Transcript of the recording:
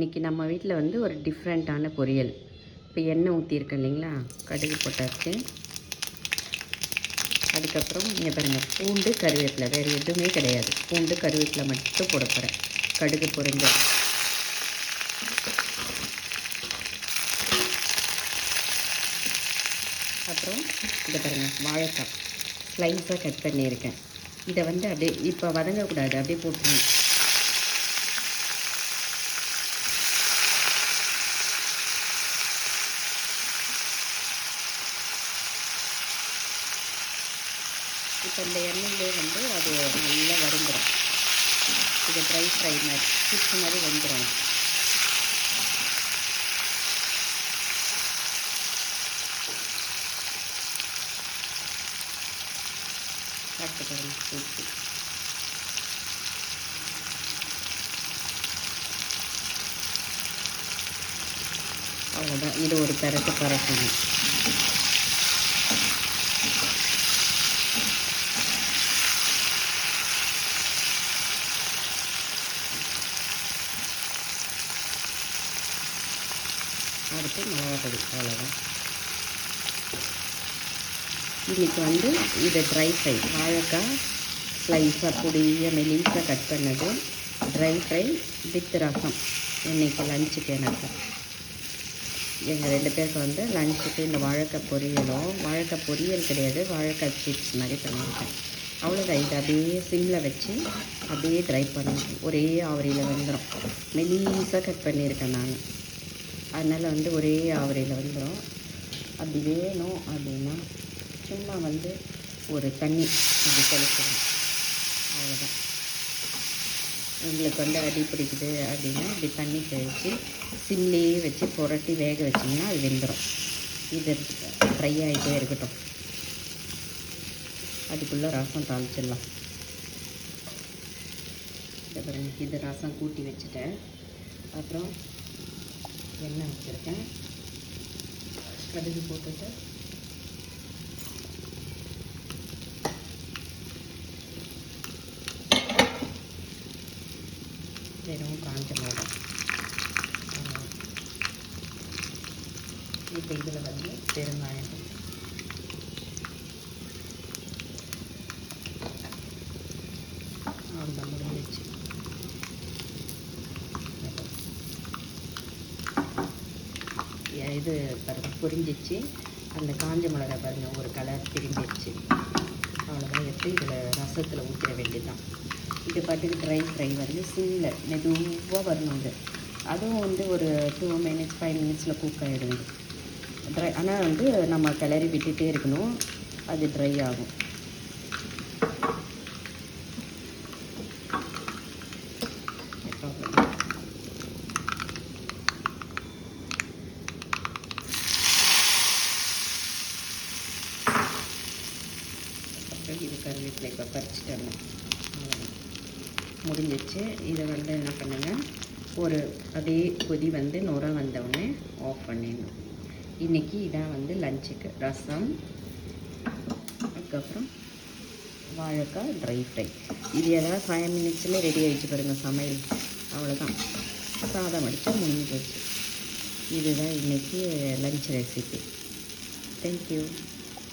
இன்றைக்கி நம்ம வீட்டில் வந்து ஒரு டிஃப்ரெண்ட்டான பொரியல். இப்போ எண்ணெய் ஊற்றிருக்கேன் இல்லைங்களா, கடுகு போட்டாச்சு. அதுக்கப்புறம் இங்கே பாருங்கள், பூண்டு கருவேப்பிலை, வேறு எதுவுமே கிடையாது. பூண்டு கருவேப்பிலை மட்டும் போட போகிறேன். கடுகு பொரிஞ்ச அப்புறம் இதை பாருங்கள், வாழைக்காய் ஸ்லைஸாக கட் பண்ணியிருக்கேன். இதை வந்து அப்படியே இப்போ வதங்கக்கூடாது, அப்படியே போட்டுருங்க. இப்போ இந்த எண்ணெயிலே வந்து அது நல்லா வறுந்துடும். இது ட்ரை ஃப்ரை மாதிரி சிப்ஸ் மாதிரி வந்துடும். பார்த்துக்கிறேன் சூப்பு. அவ்வளோதான், இது ஒரு பெரட்டு பரட்டணும். அடுத்து மிளகாப்பொடி, அவ்வளோதான். இன்றைக்கி வந்து இது ட்ரை ஃப்ரை, வாழைக்காய் ஸ்லைஸாக பொடியாக மெலிசாக கட் பண்ணது ட்ரை ஃப்ரை வித் ரசம். இன்றைக்கி லஞ்சுக்கு எனக்கு எங்கள் 2 பேருக்கு வந்து லஞ்சுக்கு இந்த வாழைக்காய் பொரியலும், வாழைக்காய் பொரியல் கிடையாது, வாழைக்காய் சிப்ஸ் மாதிரி பண்ணியிருக்கேன். அவ்வளோதான். இதை அப்படியே சிம்மில் வச்சு அப்படியே ட்ரை பண்ணிட்டு ஒரே ஆவரியில் வந்துடும். மெலிசாக கட் பண்ணியிருக்கேன் நான், அதனால் வந்து ஒரே ஆவரையில் வந்துடும். அப்படி வேணும் அப்படின்னா சும்மா வந்து ஒரு தண்ணி இப்படி தெளிச்சிடும், அவ்வளோதான். உங்களுக்கு வந்து அடி பிடிக்குது அப்படின்னா இப்படி தண்ணி தெளித்து சிம்லேயே வச்சு புரட்டி வேக வச்சிங்கன்னா அது வெந்துடும். இது ஃப்ரை ஆகிட்டே இருக்கட்டும். அதுக்குள்ளே ரசம் தாளிச்சிடலாம். இது ரசம் கூட்டி வச்சுட்டேன். அப்புறம் எண்ணெய் வச்சுருக்கேன், கடுகு போட்டுட்டு வெறும் காஞ்ச மிளகாய். இப்போ இதில் வந்து பெருங்காயம், அவ்வளோ முடிஞ்சிச்சு. இது பாருங்கள் பொரிஞ்சிச்சு. அந்த காஞ்ச மிளகாய் பாருங்கள் ஒரு கலர் திரும்பிடுச்சு. அவ்வளோதான். எடுத்து இதில் ரசத்தில் ஊற்றிட வேண்டியதுதான். இது பாட்டுக்கு ட்ரை ஃப்ரை வந்து சிம்மில் மெதுவாக வரணும். இது அதுவும் வந்து ஒரு 2 minutes 5 minutes குக் ஆகிடுங்க. ட்ரை ஆனால் வந்து நம்ம கிளறி விட்டுகிட்டே இருக்கணும், அது ட்ரை ஆகும். இது கருவேப்பிலை இப்போ பறிச்சுட்டு வரணும். முடிஞ்சிச்சு. இதை வந்து என்ன பண்ணுங்கள், ஒரு அதே கொதி வந்து நுர வந்தவுடனே ஆஃப் பண்ணிடணும். இன்றைக்கி இதான் வந்து லஞ்சுக்கு ரசம், அதுக்கப்புறம் வாழைக்காய் ட்ரை ஃப்ரை. இது ஏதாவது 5 minutes ரெடி ஆகிடுச்சு பாருங்கள் சமையல். அவ்வளோதான், சாதம் அடித்தா முடிஞ்சு போச்சு. இதுதான் இன்றைக்கி லஞ்ச் ரெசிபி. தேங்க்யூ.